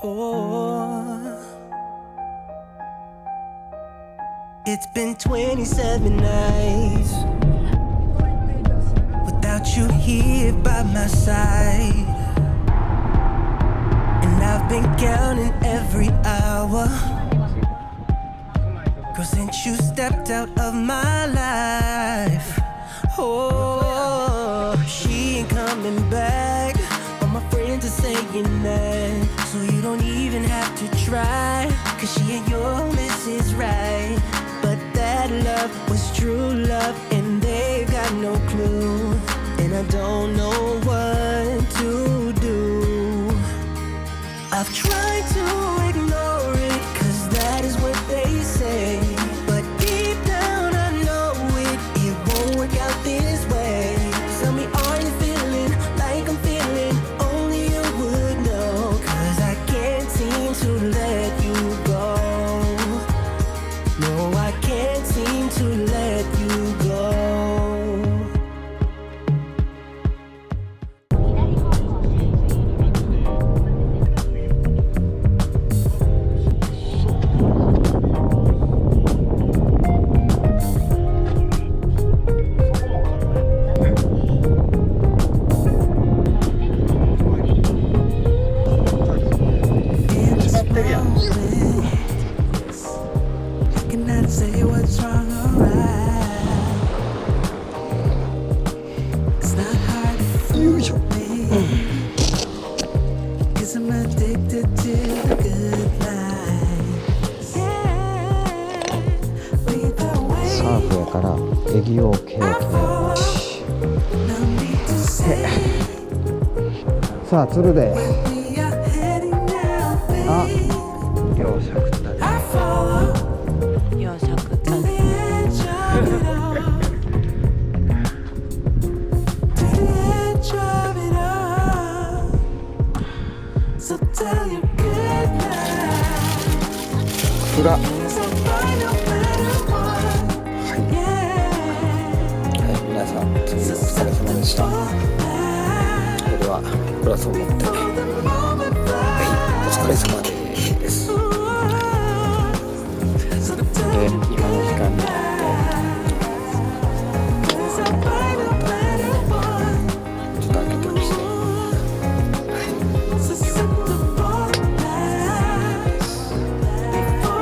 Oh, it's been 27 nights without you here by my side, and I've been counting every hour, 'cause since you stepped out of my life, oh, she ain't coming back. All my friends are saying that, so you don't even have to try, 'cause she ain't your Mrs. Right. But that love was true love, and they got no clue, and I don't know what to do. I've tried to ignore it, 'cause that is what they say, but deep down I know it won't work out this way. Tell me, are you feeling like I'm feeling? Only you would know, 'cause I can't seem to let you go. No, I can't seem to let you go. I cannot say what's wrong or right. It's not hard to fool me, 'cause I'm addicted to the good life. Yeah, lead the way. サーフやからエギオ経験。 No need to say さあ釣るで。 we are heading now, あ、 babe. 両者食ったで。 I follow ようしゃくった the ね。 edge of it all. To the edge of it all. So tell your good night. フラ。 'Cause I'll find no matter what. Yeah. 皆さん釣りお疲れ様でした。それではグラスを持って、お疲れ様です。で、今の時間になってちょっと開けてまして、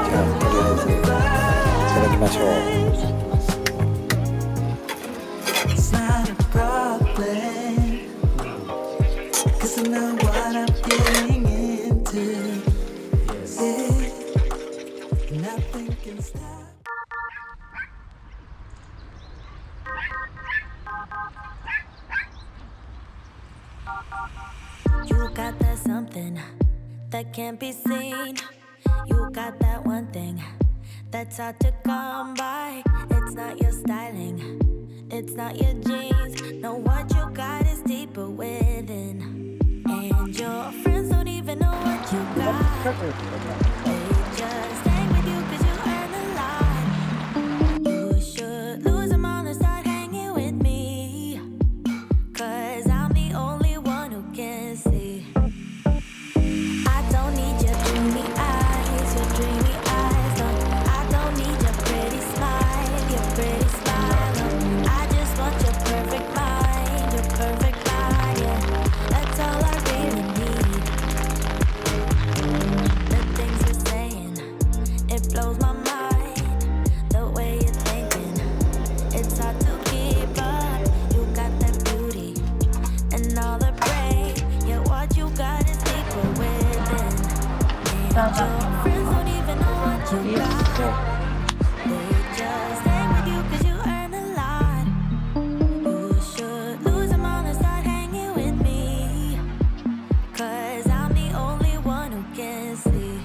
じゃあとりあえずいただきましょう。 It's not a problem, 'cause I know what I'm getting into. Yeah, nothing can stop. You got that something that can't be seen. You got that one thing that's hard to come by. It's not your styling, it's not your jeans. No, what you got is deeper within. And your friends don't even know what you got. They just hang with you 'cause you earn a lot. You should lose them all and start hanging with me, 'cause I'm the only one who can see. I don't need your dreamy eyes, your dreamy eyes. No, I don't need your pretty smile, your pretty smile. No, I just want your perfect mind, your perfect mind. Yeah, that's all I really need. The things you're saying, it blows my mind. The way you're thinking, it's hard to keep up. You got that beauty and all the brain. Yeah, what you got is deeper within. And your friends don't even know what you got. They just hang with you 'cause you earn a lot. You should lose them all and start hanging with me, 'cause I'm the only one who can see.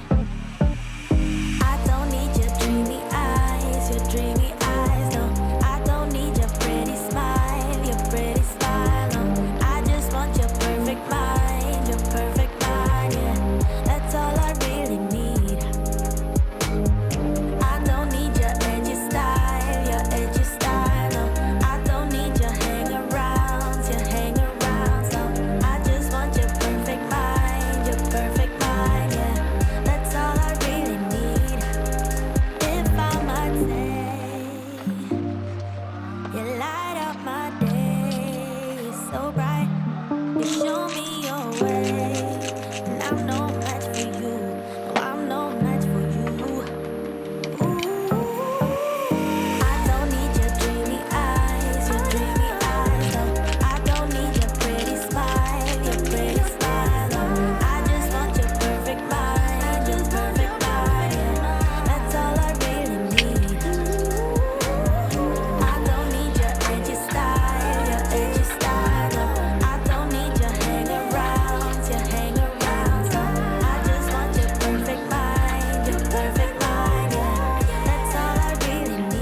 I don't need your dreamy eyes, your dreamy eyes. No, I don't need your pretty smile, your pretty smile. No, I just want your perfect mind, your perfect mind. Yeah, that's all I really need. I so bright. You show me your way, and I'm no match for you. No, I'm no match for you. I don't need your dreamy eyes, no. I don't need your pretty smile, no. I just want your perfect mind, yeah. That's all I really need. I don't need your edgy style, no. I don't need your hang-arounds, so I just want your perfect mind, yeah. That's all I really need.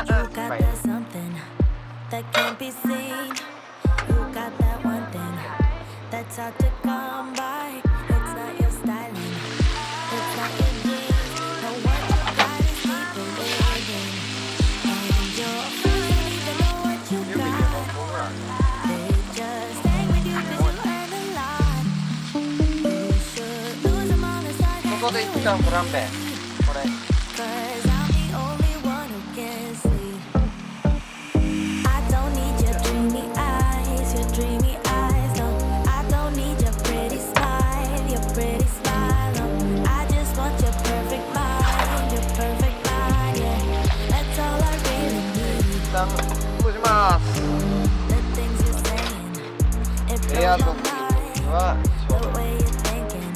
You got that something that can't be seen. You got that one thing that's hard to come by. It's not your styling, it's not your jeans. No, what you got is deeper within. And your friends don't even know what you got. They just hang with you 'cause you earn a lot. You should lose them on the side. ここで一旦フランベこれ 'Cause I'm the only one who can see. I don't need your dreamy eyes, no. I don't need your pretty smile, no. I just want your perfect mind, yeah. That's all I really need. 一旦戻します The things you're saying, it エア blows ド my ッ mind. グは The way you're thinking,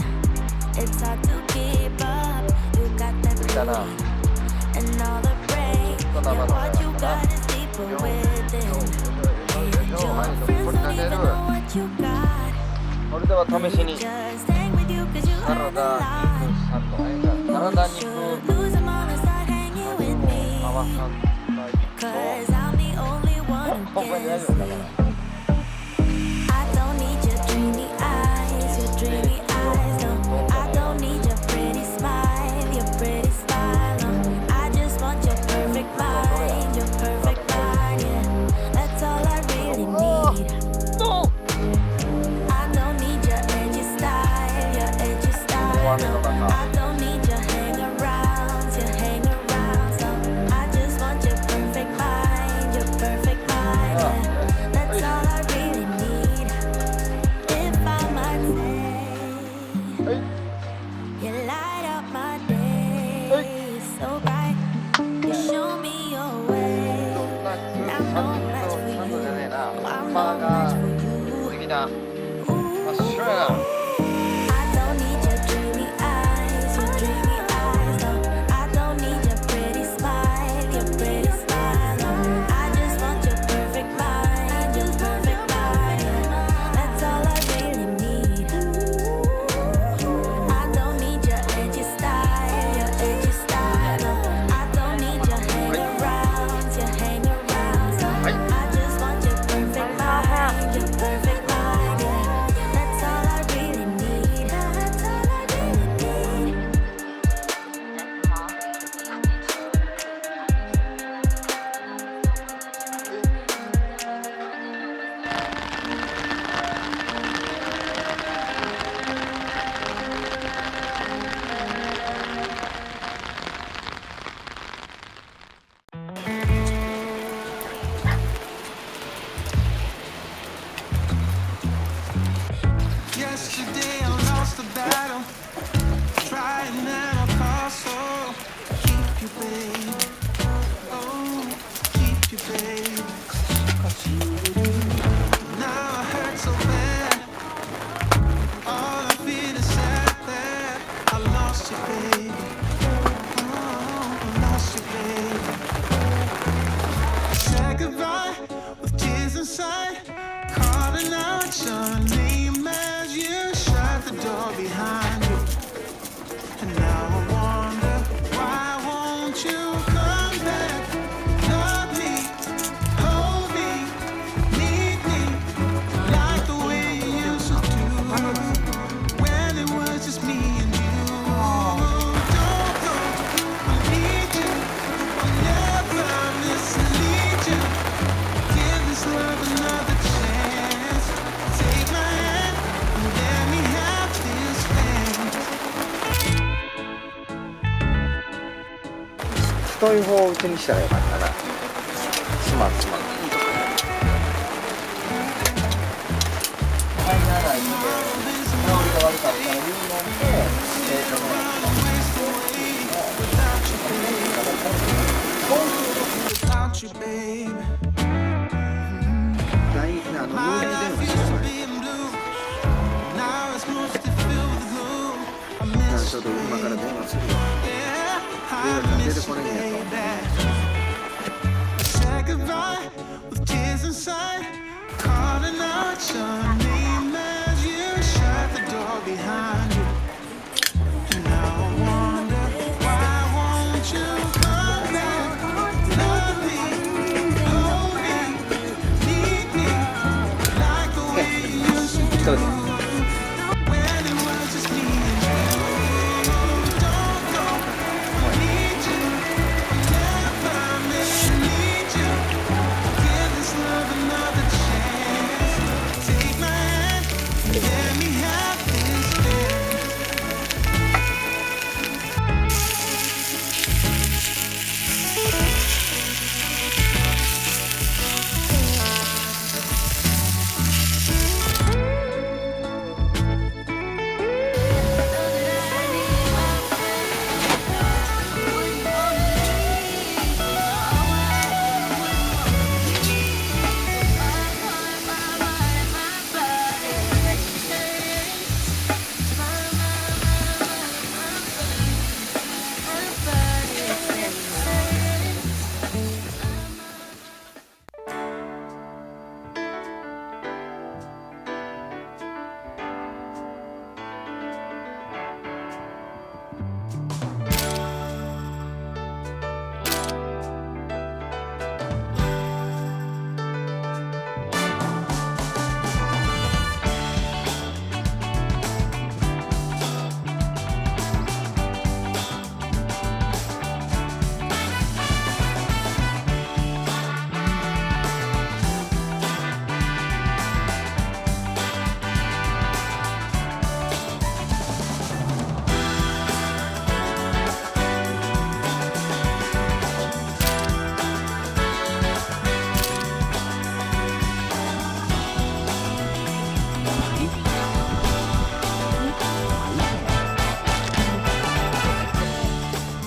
it's hard to keep up. You got that だな beauty and all the brain. Yeah, what you got is deeper within. And your friends don't even know what you got. これでは試しに Just hang with you 'cause you サ earn ラ a ダ lot. 肉サンドサラダ You 肉 should lose them on the side, hanging with を me. 合わさないと 'Cause I'm the only one ほ who んまに can 大丈夫だ see. から I don't need your dreamy eyes, no. I don't need your pretty smile, no. I just want your perfect mind, yeah. That's all I really need. I don't need your edgy style, no. I don't need your hang-arounds, no. I just want your perfect mind, yeah. That's all I really need. If I might say, はい you light up my day so bright. You show me your way. サンドじゃねえなハンバーガー的な真っ白やな I don't need your dreamy eyes, no. I don't need your pretty smile, no. I just want your perfect mind, yeah. That's all I really need. I don't need your edgy style, no. I don't need your hang-arounds, no. I just want your perfect mind, yeah. 太い方をうちにしたらよかったな。すまん。入らないんで、香りが悪かったら入門で、ちょっと今から電話するよ。電話かけてこれんやと。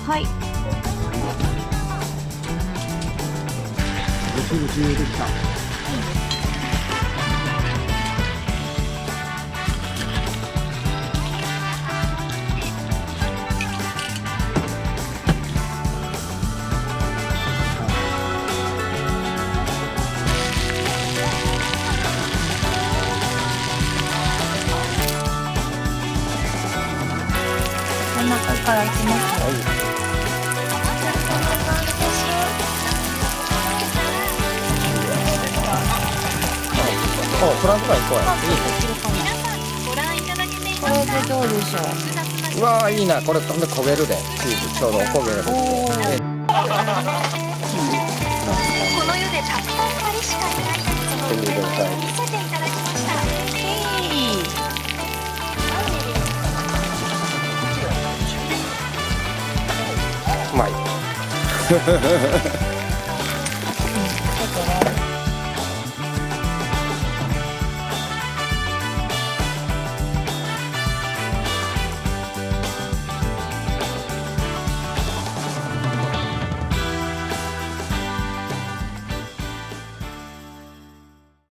はい。すぐ自由できた。真ん中から行きます。フランスから行こうや。これでどうでしょう。うわーいいな。これほんで焦げるで。チーズちょうどお焦げるで。この世でたった2人しかいないその腕前を見せていただきました。うまい。